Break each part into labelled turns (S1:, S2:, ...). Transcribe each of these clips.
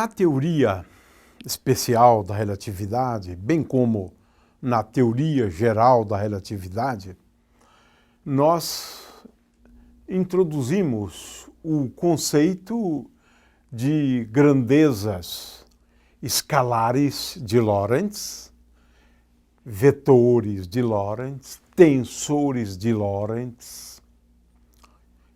S1: Na teoria especial da relatividade, bem como na teoria geral da relatividade, nós introduzimos o conceito de grandezas escalares de Lorentz, vetores de Lorentz, tensores de Lorentz.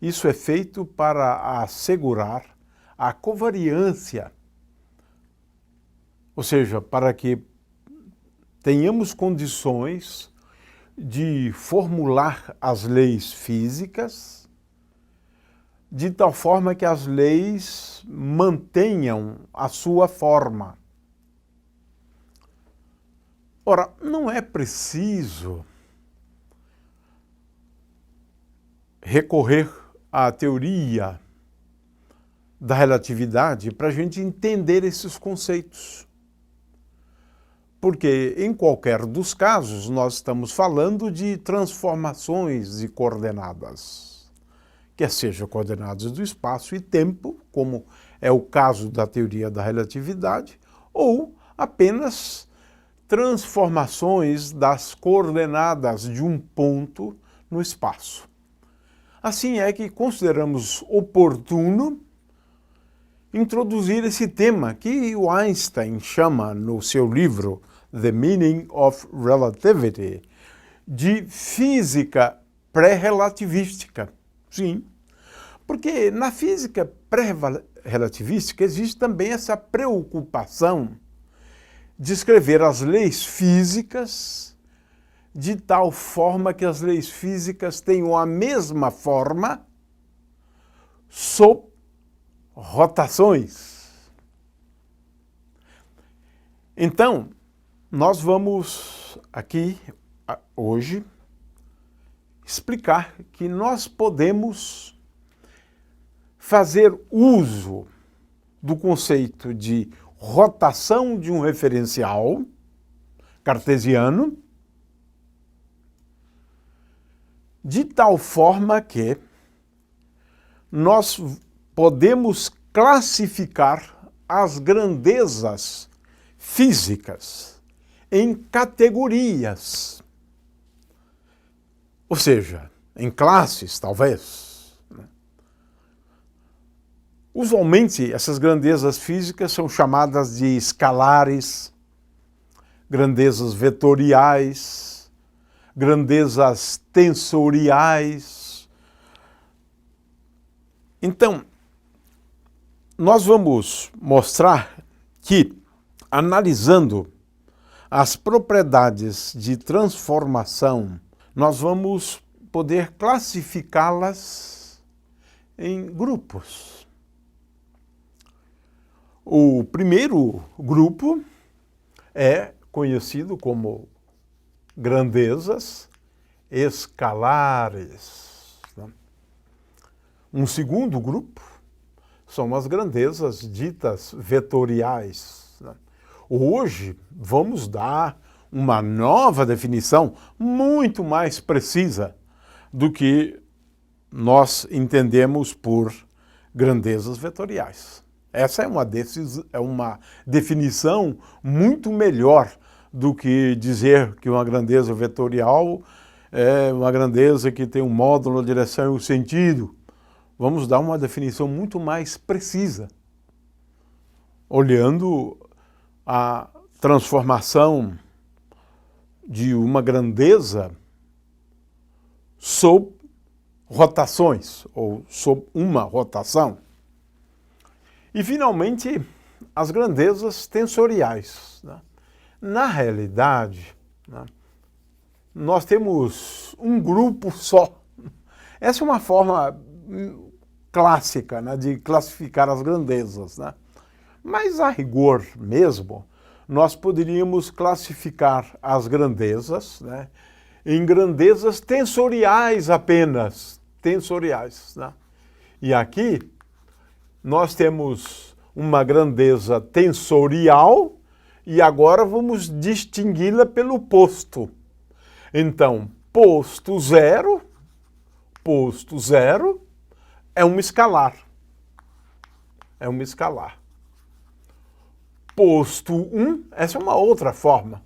S1: Isso é feito para assegurar a covariância, ou seja, para que tenhamos condições de formular as leis físicas de tal forma que as leis mantenham a sua forma. Ora, não é preciso recorrer à teoria da relatividade para a gente entender esses conceitos. Porque, em qualquer dos casos, nós estamos falando de transformações de coordenadas, quer sejam coordenadas do espaço e tempo, como é o caso da teoria da relatividade, ou apenas transformações das coordenadas de um ponto no espaço. Assim é que consideramos oportuno introduzir esse tema que o Einstein chama no seu livro The Meaning of Relativity de física pré-relativística. Sim, porque na física pré-relativística existe também essa preocupação de escrever as leis físicas de tal forma que as leis físicas tenham a mesma forma sob rotações. Então, nós vamos aqui hoje explicar que nós podemos fazer uso do conceito de rotação de um referencial cartesiano de tal forma que nós podemos classificar as grandezas físicas em categorias, ou seja, em classes, talvez. Usualmente, essas grandezas físicas são chamadas de escalares, grandezas vetoriais, grandezas tensoriais. Então, nós vamos mostrar que, analisando as propriedades de transformação, nós vamos poder classificá-las em grupos. O primeiro grupo é conhecido como grandezas escalares. Um segundo grupo são as grandezas ditas vetoriais. Hoje vamos dar uma nova definição muito mais precisa do que nós entendemos por grandezas vetoriais. Essa é uma definição muito melhor do que dizer que uma grandeza vetorial é uma grandeza que tem um módulo, a direção e o sentido. Vamos dar uma definição muito mais precisa, olhando a transformação de uma grandeza sob rotações, ou sob uma rotação. E, finalmente, as grandezas tensoriais. Na realidade, nós temos um grupo só. Essa é uma forma clássica de classificar as grandezas. Mas, a rigor mesmo, nós poderíamos classificar as grandezas em grandezas tensoriais apenas. Tensoriais. E aqui nós temos uma grandeza tensorial e agora vamos distingui-la pelo posto. Então, posto zero é um escalar. É um escalar. posto 1, essa é uma outra forma.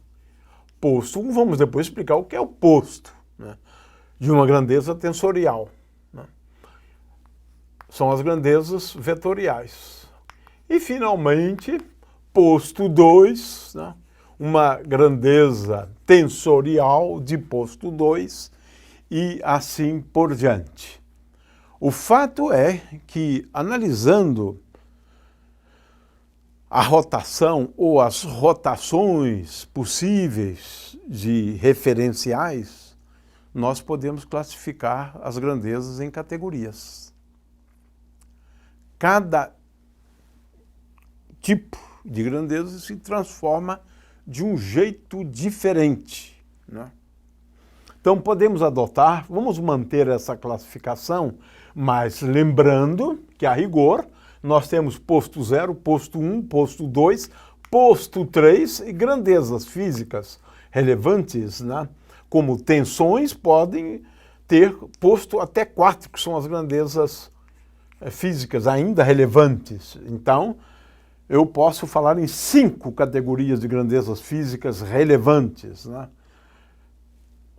S1: Posto 1, vamos depois explicar o que é o posto, né, de uma grandeza tensorial. Né? São as grandezas vetoriais. E, finalmente, posto 2, né, uma grandeza tensorial de posto 2 e assim por diante. O fato é que, analisando a rotação ou as rotações possíveis de referenciais, nós podemos classificar as grandezas em categorias. Cada tipo de grandeza se transforma de um jeito diferente, né? Então podemos adotar, vamos manter essa classificação, mas lembrando que, a rigor, nós temos posto 0, posto 1, posto 2, posto 3 e grandezas físicas relevantes, né? Como tensões podem ter posto até 4, que são as grandezas físicas ainda relevantes. Então, eu posso falar em 5 categorias de grandezas físicas relevantes, né?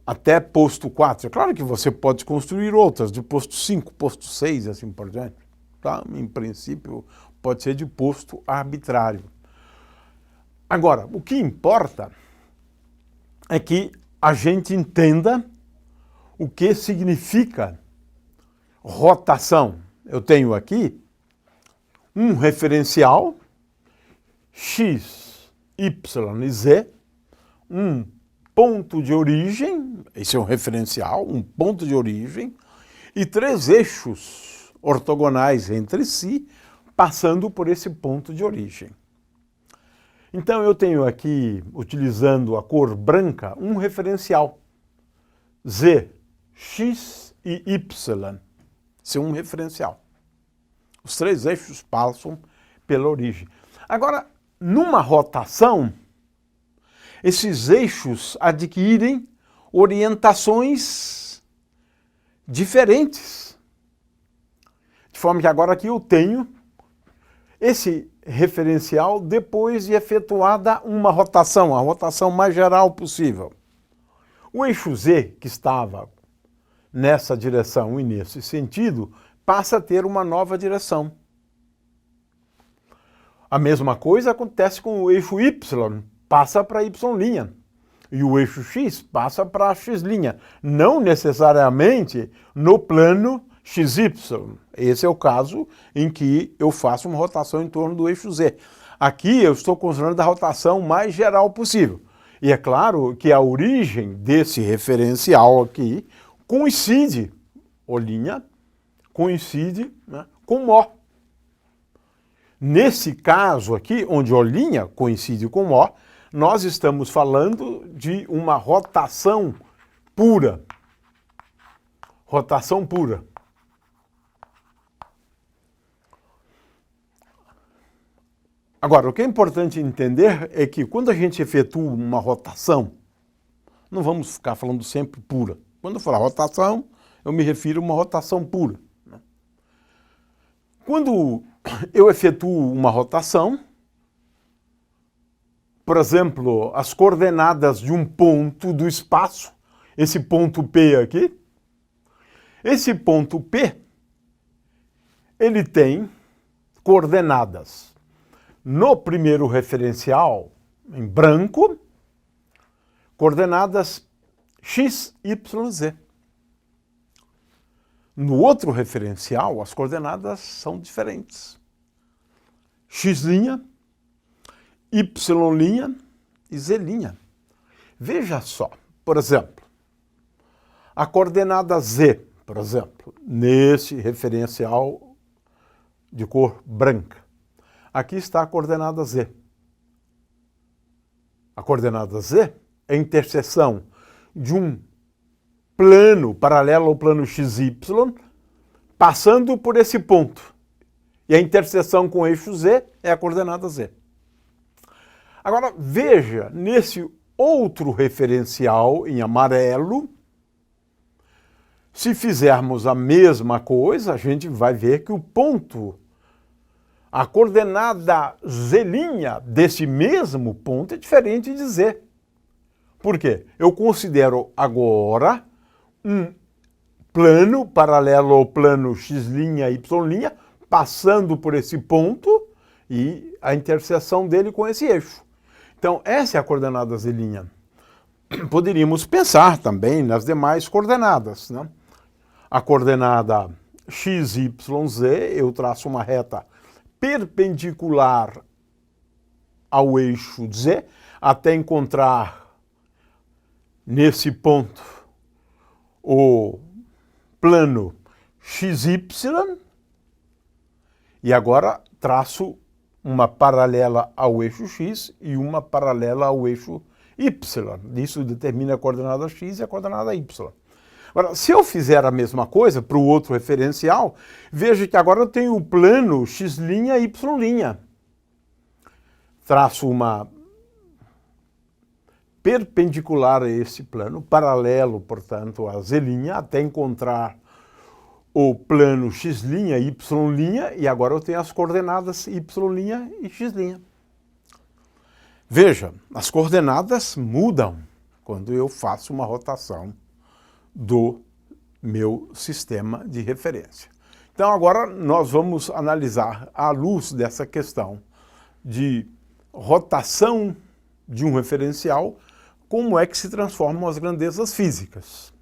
S1: Até posto 4. É claro que você pode construir outras, de posto 5, posto 6 e assim por diante. Tá? Em princípio, pode ser de posto arbitrário. Agora, o que importa é que a gente entenda o que significa rotação. Eu tenho aqui um referencial, x, y e z, um ponto de origem, esse é um referencial, um ponto de origem, e 3 eixos ortogonais entre si, passando por esse ponto de origem. Então eu tenho aqui, utilizando a cor branca, um referencial, z, x e y. Esse é um referencial. Os 3 eixos passam pela origem. Agora, numa rotação, esses eixos adquirem orientações diferentes. De forma que agora aqui eu tenho esse referencial depois de efetuada uma rotação, a rotação mais geral possível. O eixo Z, que estava nessa direção e nesse sentido, passa a ter uma nova direção. A mesma coisa acontece com o eixo Y, passa para Y', e o eixo X passa para X', não necessariamente no plano XY. Esse é o caso em que eu faço uma rotação em torno do eixo Z. Aqui eu estou considerando a rotação mais geral possível. E é claro que a origem desse referencial aqui coincide, O'Linha, coincide, né, com O. Nesse caso aqui, onde O'Linha coincide com O, nós estamos falando de uma rotação pura. Rotação pura. Agora, o que é importante entender é que quando a gente efetua uma rotação, não vamos ficar falando sempre pura. Quando eu falar rotação, eu me refiro a uma rotação pura. Quando eu efetuo uma rotação, por exemplo, as coordenadas de um ponto do espaço, esse ponto P aqui, esse ponto P, ele tem coordenadas. No primeiro referencial, em branco, coordenadas x, y, z. No outro referencial, as coordenadas são diferentes. X', Y' e Z'. Veja só, por exemplo, a coordenada Z, por exemplo, nesse referencial de cor branca. Aqui está a coordenada Z. A coordenada Z é a interseção de um plano paralelo ao plano XY, passando por esse ponto. E a interseção com o eixo Z é a coordenada Z. Agora, veja, nesse outro referencial em amarelo, se fizermos a mesma coisa, a gente vai ver que o ponto A coordenada z' desse mesmo ponto é diferente de z. Por quê? Eu considero agora um plano paralelo ao plano x', y', passando por esse ponto e a interseção dele com esse eixo. Então, essa é a coordenada z'. Poderíamos pensar também nas demais coordenadas, né? A coordenada x, y, z, eu traço uma reta perpendicular ao eixo z, até encontrar nesse ponto o plano XY, e agora traço uma paralela ao eixo x e uma paralela ao eixo y. Isso determina a coordenada x e a coordenada y. Agora, se eu fizer a mesma coisa para o outro referencial, veja que agora eu tenho o plano x', y'. Traço uma perpendicular a esse plano, paralelo, portanto, a z', até encontrar o plano x', y', e agora eu tenho as coordenadas y' e x'. Veja, as coordenadas mudam quando eu faço uma rotação do meu sistema de referência. Então agora nós vamos analisar, à luz dessa questão de rotação de um referencial, como é que se transformam as grandezas físicas.